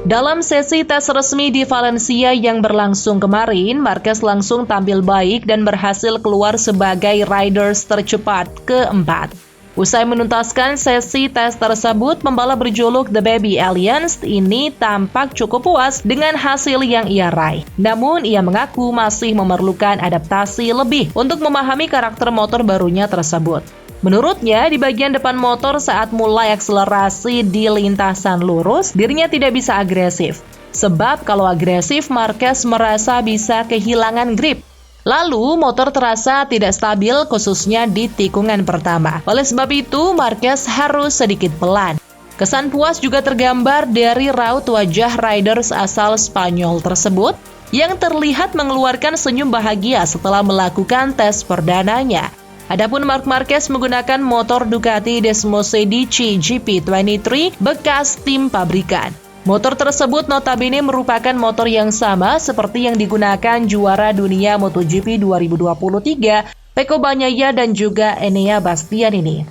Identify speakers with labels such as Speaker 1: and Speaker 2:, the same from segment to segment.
Speaker 1: Dalam sesi tes resmi di Valencia yang berlangsung kemarin, Marquez langsung tampil baik dan berhasil keluar sebagai riders tercepat keempat. Usai menuntaskan sesi tes tersebut, pembalap berjuluk The Baby Aliens ini tampak cukup puas dengan hasil yang ia raih. Namun, ia mengaku masih memerlukan adaptasi lebih untuk memahami karakter motor barunya tersebut. Menurutnya, di bagian depan motor saat mulai akselerasi di lintasan lurus, dirinya tidak bisa agresif. Sebab kalau agresif, Marquez merasa bisa kehilangan grip. Lalu, motor terasa tidak stabil khususnya di tikungan pertama. Oleh sebab itu, Marquez harus sedikit pelan. Kesan puas juga tergambar dari raut wajah riders asal Spanyol tersebut yang terlihat mengeluarkan senyum bahagia setelah melakukan tes perdananya. Adapun Marc Marquez menggunakan motor Ducati Desmosedici GP23 bekas tim pabrikan. Motor tersebut notabene merupakan motor yang sama seperti yang digunakan juara dunia MotoGP 2023, Pecco Bagnaia dan juga Enea Bastianini.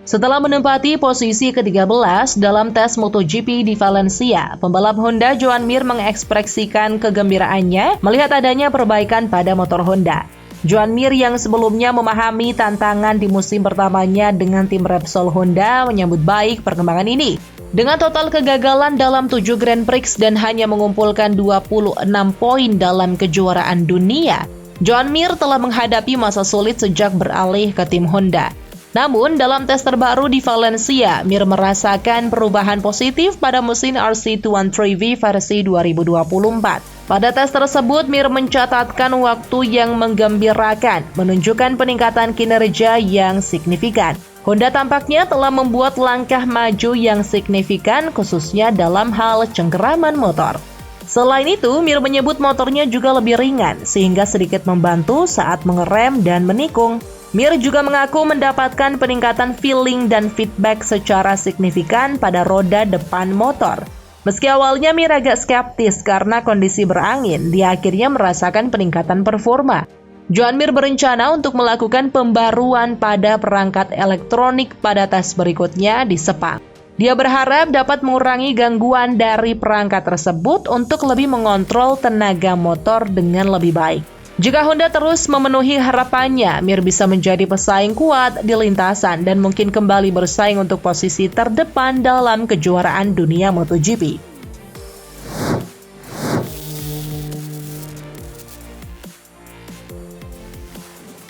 Speaker 1: Setelah menempati posisi ke-13 dalam tes MotoGP di Valencia, pembalap Honda Joan Mir mengekspresikan kegembiraannya melihat adanya perbaikan pada motor Honda. Joan Mir yang sebelumnya memahami tantangan di musim pertamanya dengan tim Repsol Honda menyambut baik perkembangan ini. Dengan total kegagalan dalam 7 Grand Prix dan hanya mengumpulkan 26 poin dalam kejuaraan dunia, Joan Mir telah menghadapi masa sulit sejak beralih ke tim Honda. Namun, dalam tes terbaru di Valencia, Mir merasakan perubahan positif pada mesin RC213V versi 2024. Pada tes tersebut, Mir mencatatkan waktu yang menggembirakan, menunjukkan peningkatan kinerja yang signifikan. Honda tampaknya telah membuat langkah maju yang signifikan, khususnya dalam hal cengkeraman motor. Selain itu, Mir menyebut motornya juga lebih ringan, sehingga sedikit membantu saat mengerem dan menikung. Mir juga mengaku mendapatkan peningkatan feeling dan feedback secara signifikan pada roda depan motor. Meski awalnya Mir agak skeptis karena kondisi berangin, dia akhirnya merasakan peningkatan performa. Joan Mir berencana untuk melakukan pembaruan pada perangkat elektronik pada tes berikutnya di Sepang. Dia berharap dapat mengurangi gangguan dari perangkat tersebut untuk lebih mengontrol tenaga motor dengan lebih baik. Jika Honda terus memenuhi harapannya, Mir bisa menjadi pesaing kuat di lintasan dan mungkin kembali bersaing untuk posisi terdepan dalam kejuaraan dunia MotoGP.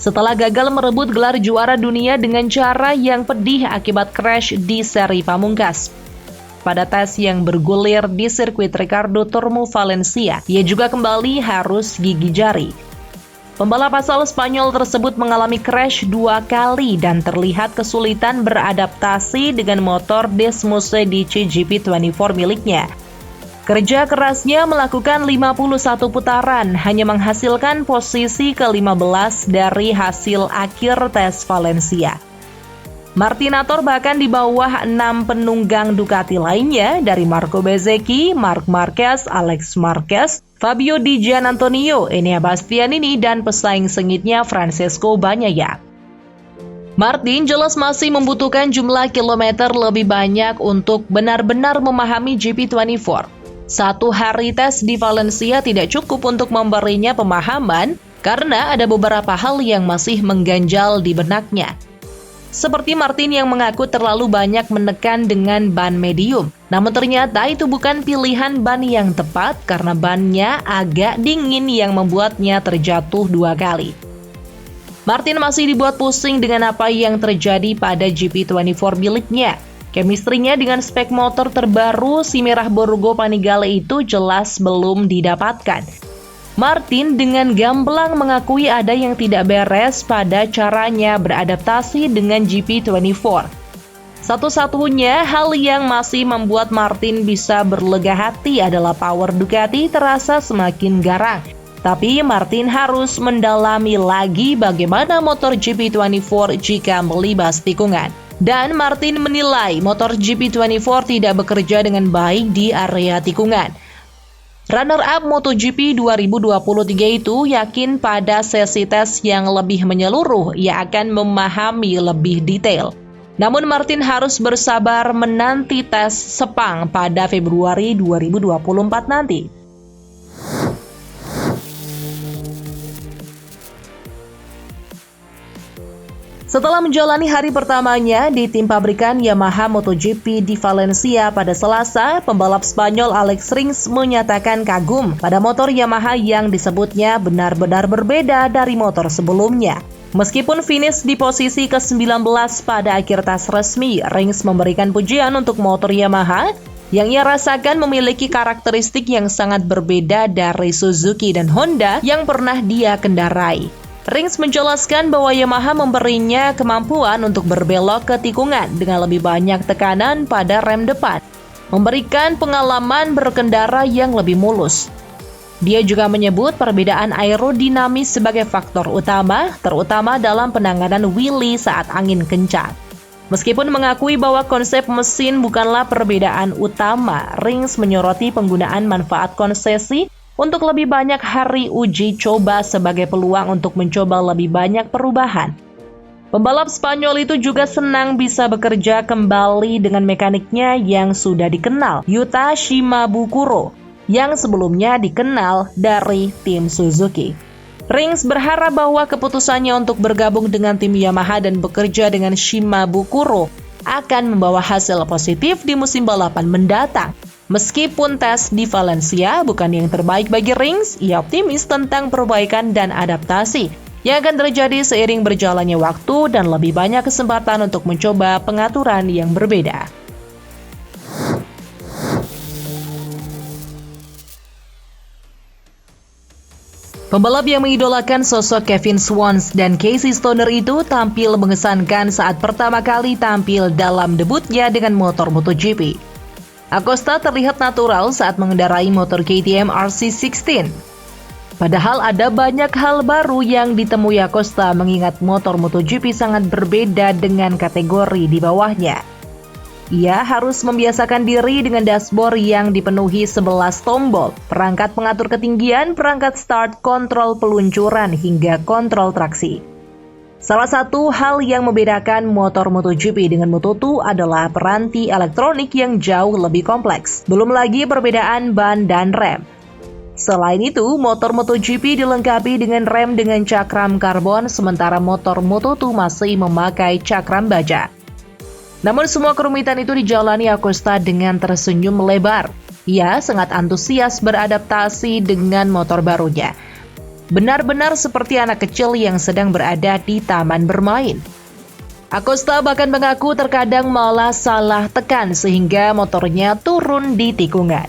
Speaker 1: Setelah gagal merebut gelar juara dunia dengan cara yang pedih akibat crash di seri pamungkas. Pada tes yang bergulir di sirkuit Ricardo Tormo Valencia, ia juga kembali harus gigi jari. Pembalap asal Spanyol tersebut mengalami crash 2 kali dan terlihat kesulitan beradaptasi dengan motor Desmosedici GP24 miliknya. Kerja kerasnya melakukan 51 putaran hanya menghasilkan posisi ke-15 dari hasil akhir tes Valencia. Martinator bahkan di bawah 6 penunggang Ducati lainnya dari Marco Bezzecchi, Marc Marquez, Alex Marquez, Fabio Di Giannantonio, Enea Bastianini, dan pesaing sengitnya Francesco Bagnaia. Martin jelas masih membutuhkan jumlah kilometer lebih banyak untuk benar-benar memahami GP24. Satu hari tes di Valencia tidak cukup untuk memberinya pemahaman karena ada beberapa hal yang masih mengganjal di benaknya. Seperti Martin yang mengaku terlalu banyak menekan dengan ban medium. Namun ternyata itu bukan pilihan ban yang tepat karena bannya agak dingin yang membuatnya terjatuh 2 kali. Martin masih dibuat pusing dengan apa yang terjadi pada GP24 miliknya. Chemistry-nya dengan spek motor terbaru si Merah Borgo Panigale itu jelas belum didapatkan. Martin dengan gamblang mengakui ada yang tidak beres pada caranya beradaptasi dengan GP24. Satu-satunya hal yang masih membuat Martin bisa berlega hati adalah power Ducati terasa semakin garang. Tapi Martin harus mendalami lagi bagaimana motor GP24 jika melibas tikungan. Dan Martin menilai motor GP24 tidak bekerja dengan baik di area tikungan. Runner-up MotoGP 2023 itu yakin pada sesi tes yang lebih menyeluruh ia akan memahami lebih detail. Namun Martin harus bersabar menanti tes Sepang pada Februari 2024 nanti. Setelah menjalani hari pertamanya di tim pabrikan Yamaha MotoGP di Valencia pada Selasa, pembalap Spanyol Alex Rins menyatakan kagum pada motor Yamaha yang disebutnya benar-benar berbeda dari motor sebelumnya. Meskipun finish di posisi ke-19 pada akhir tes resmi, Rins memberikan pujian untuk motor Yamaha yang ia rasakan memiliki karakteristik yang sangat berbeda dari Suzuki dan Honda yang pernah dia kendarai. Rins menjelaskan bahwa Yamaha memberinya kemampuan untuk berbelok ke tikungan dengan lebih banyak tekanan pada rem depan, memberikan pengalaman berkendara yang lebih mulus. Dia juga menyebut perbedaan aerodinamis sebagai faktor utama, terutama dalam penanganan wheelie saat angin kencang. Meskipun mengakui bahwa konsep mesin bukanlah perbedaan utama, Rins menyoroti penggunaan manfaat konsesi untuk lebih banyak hari uji coba sebagai peluang untuk mencoba lebih banyak perubahan. Pembalap Spanyol itu juga senang bisa bekerja kembali dengan mekaniknya yang sudah dikenal, Yuta Shimabukuro, yang sebelumnya dikenal dari tim Suzuki. Rins berharap bahwa keputusannya untuk bergabung dengan tim Yamaha dan bekerja dengan Shimabukuro akan membawa hasil positif di musim balapan mendatang. Meskipun tes di Valencia bukan yang terbaik bagi Rins, ia optimis tentang perbaikan dan adaptasi yang akan terjadi seiring berjalannya waktu dan lebih banyak kesempatan untuk mencoba pengaturan yang berbeda. Pembalap yang mengidolakan sosok Kevin Schwantz dan Casey Stoner itu tampil mengesankan saat pertama kali tampil dalam debutnya dengan motor MotoGP. Acosta terlihat natural saat mengendarai motor KTM RC16. Padahal ada banyak hal baru yang ditemui Acosta mengingat motor MotoGP sangat berbeda dengan kategori di bawahnya. Ia harus membiasakan diri dengan dashboard yang dipenuhi 11 tombol, perangkat pengatur ketinggian, perangkat start, kontrol peluncuran, hingga kontrol traksi. Salah satu hal yang membedakan motor MotoGP dengan Moto2 adalah peranti elektronik yang jauh lebih kompleks. Belum lagi perbedaan ban dan rem. Selain itu, motor MotoGP dilengkapi dengan rem dengan cakram karbon, sementara motor Moto2 masih memakai cakram baja. Namun semua kerumitan itu dijalani Acosta dengan tersenyum lebar. Ia sangat antusias beradaptasi dengan motor barunya. Benar-benar seperti anak kecil yang sedang berada di taman bermain. Acosta bahkan mengaku terkadang malah salah tekan sehingga motornya turun di tikungan.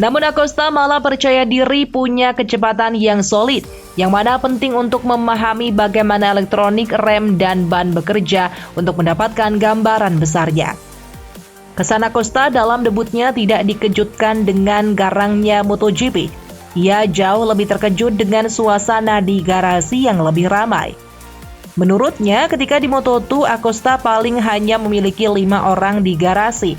Speaker 1: Namun Acosta malah percaya diri punya kecepatan yang solid, yang mana penting untuk memahami bagaimana elektronik, rem, dan ban bekerja untuk mendapatkan gambaran besarnya. Kesan Acosta dalam debutnya tidak dikejutkan dengan garangnya MotoGP. Ia jauh lebih terkejut dengan suasana di garasi yang lebih ramai. Menurutnya, ketika di Moto2, Acosta paling hanya memiliki 5 orang di garasi.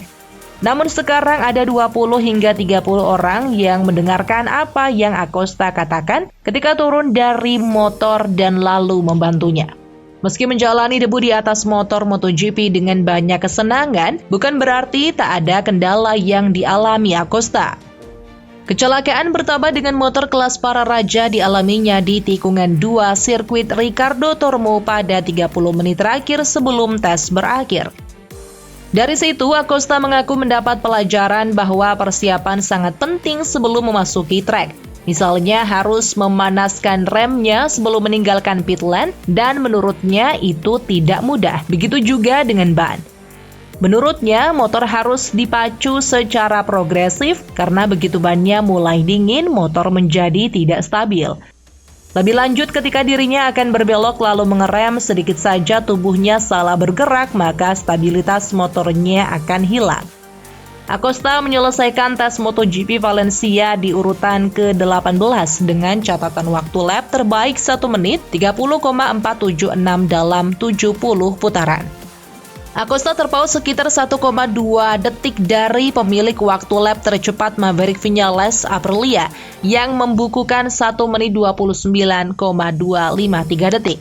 Speaker 1: Namun sekarang ada 20 hingga 30 orang yang mendengarkan apa yang Acosta katakan ketika turun dari motor dan lalu membantunya. Meski menjalani debut di atas motor MotoGP dengan banyak kesenangan, bukan berarti tak ada kendala yang dialami Acosta. Kecelakaan pertama dengan motor kelas para raja dialaminya di tikungan 2 sirkuit Ricardo Tormo pada 30 menit terakhir sebelum tes berakhir. Dari situ, Acosta mengaku mendapat pelajaran bahwa persiapan sangat penting sebelum memasuki trek. Misalnya harus memanaskan remnya sebelum meninggalkan pit lane dan menurutnya itu tidak mudah. Begitu juga dengan ban. Menurutnya, motor harus dipacu secara progresif karena begitu bannya mulai dingin, motor menjadi tidak stabil. Lebih lanjut, ketika dirinya akan berbelok lalu mengerem, sedikit saja tubuhnya salah bergerak, maka stabilitas motornya akan hilang. Acosta menyelesaikan tes MotoGP Valencia di urutan ke-18 dengan catatan waktu lap terbaik 1 menit 30,476 dalam 70 putaran. Acosta terpaut sekitar 1,2 detik dari pemilik waktu lap tercepat Maverick Viñales Aprilia yang membukukan 1 menit 29,253 detik.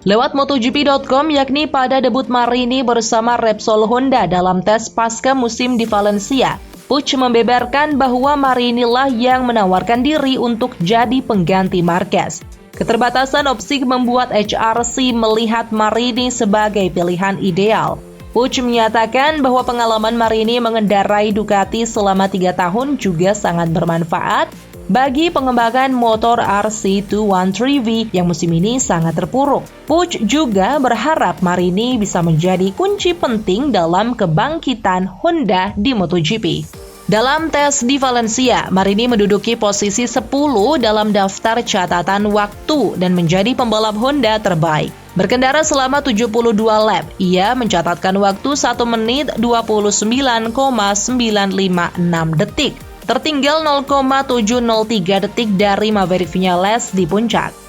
Speaker 1: Lewat MotoGP.com, yakni pada debut Marini bersama Repsol Honda dalam tes pasca musim di Valencia, Puig membeberkan bahwa Marini lah yang menawarkan diri untuk jadi pengganti Marquez. Keterbatasan opsi membuat HRC melihat Marini sebagai pilihan ideal. Puig menyatakan bahwa pengalaman Marini mengendarai Ducati selama 3 tahun juga sangat bermanfaat bagi pengembangan motor RC213V yang musim ini sangat terpuruk. Puig juga berharap Marini bisa menjadi kunci penting dalam kebangkitan Honda di MotoGP. Dalam tes di Valencia, Marini menduduki posisi 10 dalam daftar catatan waktu dan menjadi pembalap Honda terbaik. Berkendara selama 72 lap, ia mencatatkan waktu 1 menit 29,956 detik. Tertinggal 0,703 detik dari Maverick Viñales di puncak.